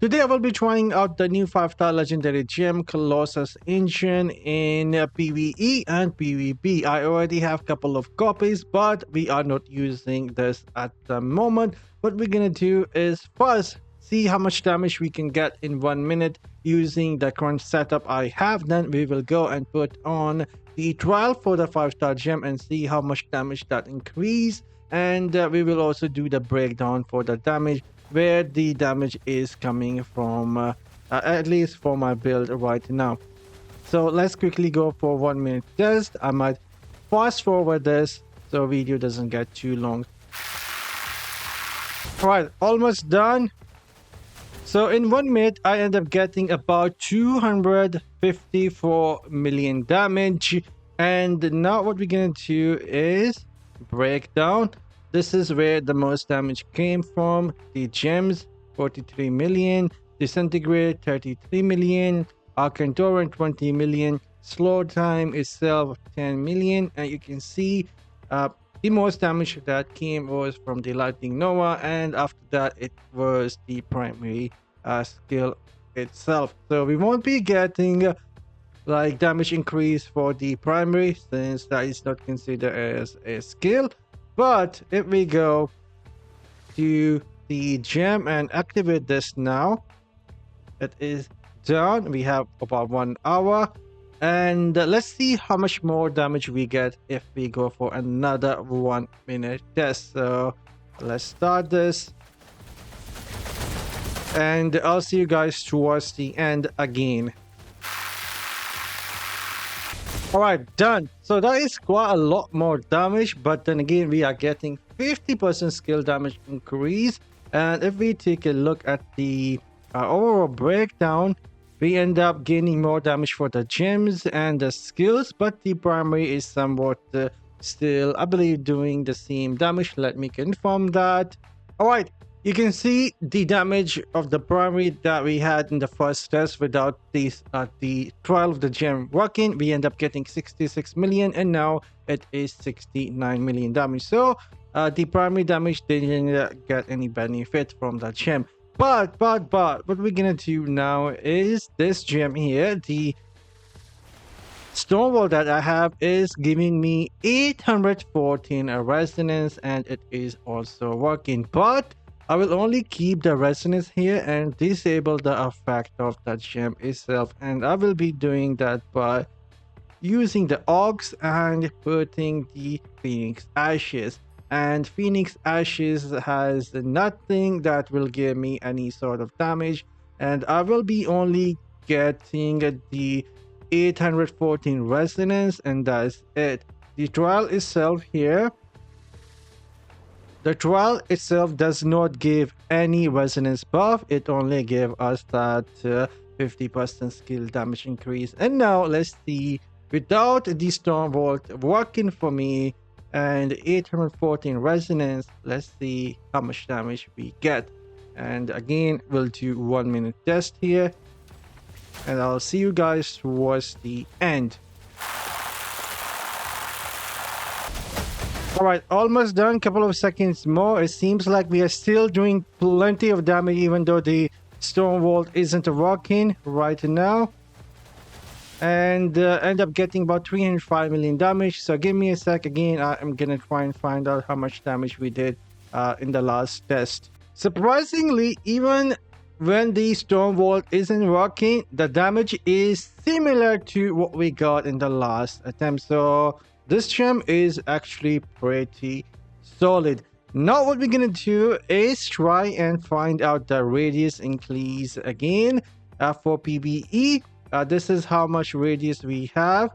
Today I will be trying out the new 5-star legendary gem Colossus engine in PvE and PvP. I already have a couple of copies, but we are not using this at the moment. What we're gonna do is first see how much damage we can get in 1 minute using the current setup I have. Then we will go and put on the trial for the 5-star gem and see how much damage that increase. And we will also do the breakdown for the damage, where the damage is coming from, at least for my build right now. So let's quickly go for 1 minute test. I might fast forward this so video doesn't get too long. Alright, almost done. So in 1 minute I end up getting about 254 million damage. And now what we're gonna do is breakdown. This is where the most damage came from. The gems 43 million, disintegrate 33 million, arcane torrent 20 million, slow time itself 10 million. And you can see the most damage that came was from the lightning nova, and after that it was the primary skill itself. So we won't be getting like damage increase for the primary, since that is not considered as a skill. But if we go to the gem and activate this now, it is done. We have about 1 hour, and let's see how much more damage we get if we go for another 1 minute test. So let's start this, and I'll see you guys towards the end again. Alright, done. So that is quite a lot more damage, but then again we are getting 50% skill damage increase. And if we take a look at the overall breakdown, we end up gaining more damage for the gems and the skills, but the primary is somewhat still, I believe, doing the same damage. Let me confirm that. Alright, you can see the damage of the primary that we had in the first test without these the trial of the gem working. We end up getting 66 million, and now it is 69 million damage. So the primary damage didn't get any benefit from the gem. But what we're gonna do now is this gem here, the Stormvault that I have, is giving me 814 resonance, and it is also working. But I will only keep the resonance here and disable the effect of the gem itself, and I will be doing that by using the Ox and putting the Phoenix Ashes. And Phoenix Ashes has nothing that will give me any sort of damage, and I will be only getting the 814 resonance, and that's it. The trial itself here, the trial itself does not give any resonance buff. It only gave us that 50% skill damage increase. And now let's see, without the Stormvault working for me and 814 resonance, let's see how much damage we get. And again, we'll do 1 minute test here, and I'll see you guys towards the end. Alright, almost done. Couple of seconds more. It seems like we are still doing plenty of damage, even though the Stormvault isn't working right now. And end up getting about 305 million damage. So give me a sec. Again, I'm gonna try and find out how much damage we did in the last test. Surprisingly, even when the Stormvault isn't working, the damage is similar to what we got in the last attempt. So this gem is actually pretty solid. Now what we're gonna do is try and find out the radius increase again for PVE. This is how much radius we have.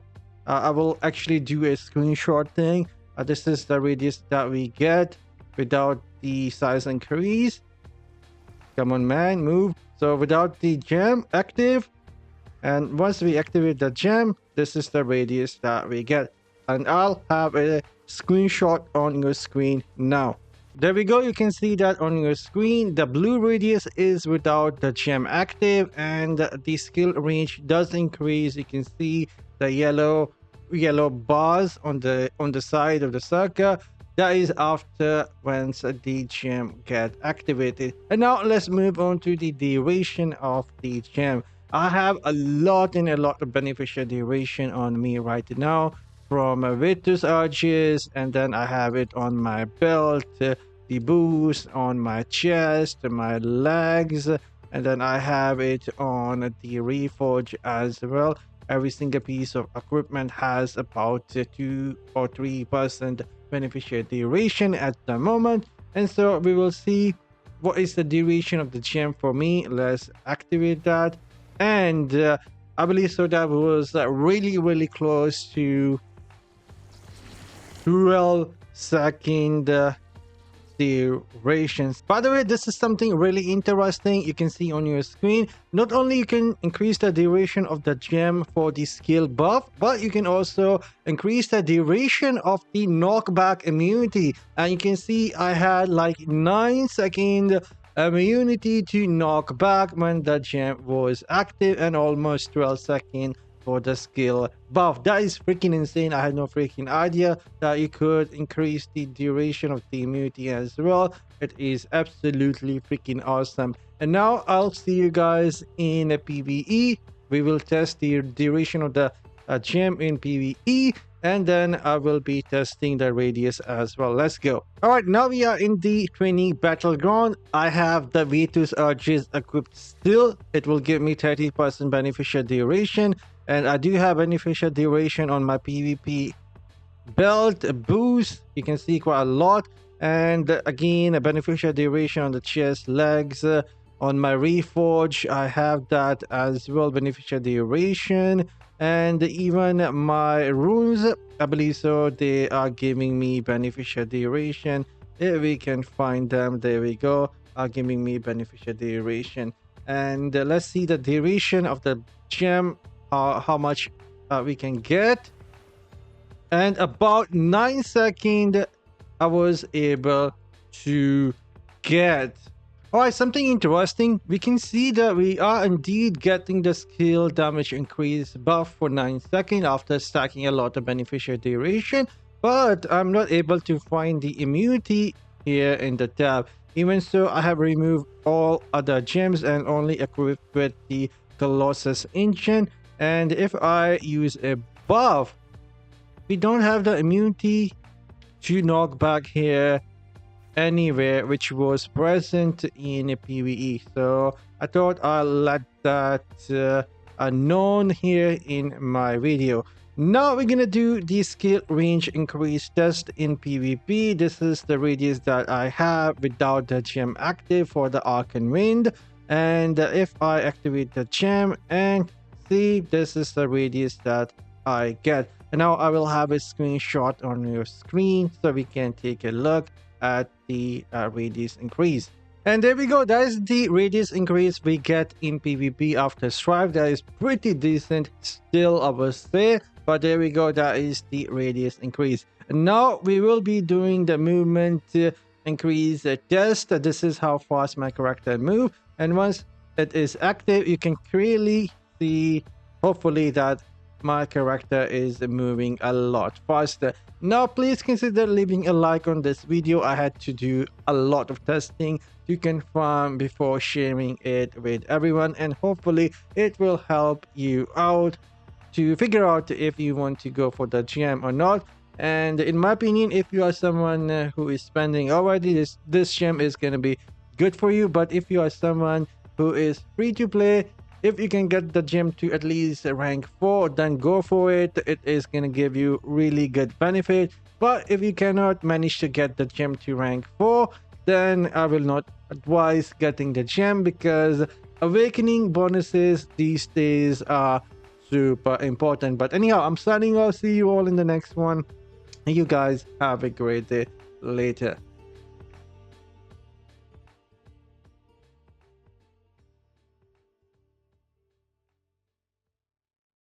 I will actually do a screenshot thing. This is the radius that we get without the size increase. Come on, man, move. So without the gem active, and once we activate the gem, this is the radius that we get. And I'll have a screenshot on your screen now. There we go. You can see that on your screen. The blue radius is without the gem active, and the skill range does increase. You can see the yellow bars on the side of the circle. That is after once the gem get activated. And now let's move on to the duration of the gem. I have a lot of beneficial duration on me right now, from Vitus Arches, and then I have it on my belt, the boost on my chest, my legs, and then I have it on the Reforge as well. Every single piece of equipment has about 2 or 3% beneficial duration at the moment, and so we will see what is the duration of the gem for me. Let's activate that, and I believe so that was really close to 12-second durations. By the way, this is something really interesting you can see on your screen. Not only you can increase the duration of the gem for the skill buff, but you can also increase the duration of the knockback immunity. And you can see I had like 9-second immunity to knockback when the gem was active, and almost 12-second for the skill buff. That is freaking insane. I had no freaking idea that you could increase the duration of the immunity as well. It is absolutely freaking awesome. And now I'll see you guys in a PvE. We will test the duration of the gem in PvE, and then I will be testing the radius as well. Let's go. All right, now we are in the training battleground. I have the Vitus Arches equipped still. It will give me 30% beneficial duration, and I do have beneficial duration on my PvP belt boost. You can see quite a lot, and again a beneficial duration on the chest, legs, on my Reforge I have that as well, beneficial duration. And even my runes, I believe so, they are giving me beneficial duration. If we can find them, there we go, are giving me beneficial duration. And let's see the duration of the gem, how much we can get. And about 9 seconds I was able to get. Alright, something interesting. We can see that we are indeed getting the skill damage increase buff for 9 seconds after stacking a lot of beneficial duration, but I'm not able to find the immunity here in the tab. Even so, I have removed all other gems and only equipped with the Colossus engine. And if I use a buff, we don't have the immunity to knockback here anywhere, which was present in a PvE. So I thought I'll let that known here in my video. Now we're gonna do the skill range increase test in PvP. This is the radius that I have without the gem active for the Arcane Wind. And if I activate the gem and see, this is the radius that I get. And now I will have a screenshot on your screen so we can take a look at the radius increase. And there we go. That is the radius increase we get in PvP after Strive. That is pretty decent still, I would say, but there we go. That is the radius increase. And now we will be doing the movement increase test. This is how fast my character moves, and once it is active, you can clearly see, hopefully, that my character is moving a lot faster. Now please consider leaving a like on this video. I had to do a lot of testing to confirm before sharing it with everyone, and hopefully it will help you out to figure out if you want to go for the gem or not. And in my opinion, if you are someone who is spending already, this gem is going to be good for you. But if you are someone who is free to play, if you can get the gem to at least rank 4, then go for it. It is going to give you really good benefit. But if you cannot manage to get the gem to rank 4, then I will not advise getting the gem, because awakening bonuses these days are super important. But anyhow, I'm signing off. See you all in the next one. You guys have a great day. Later.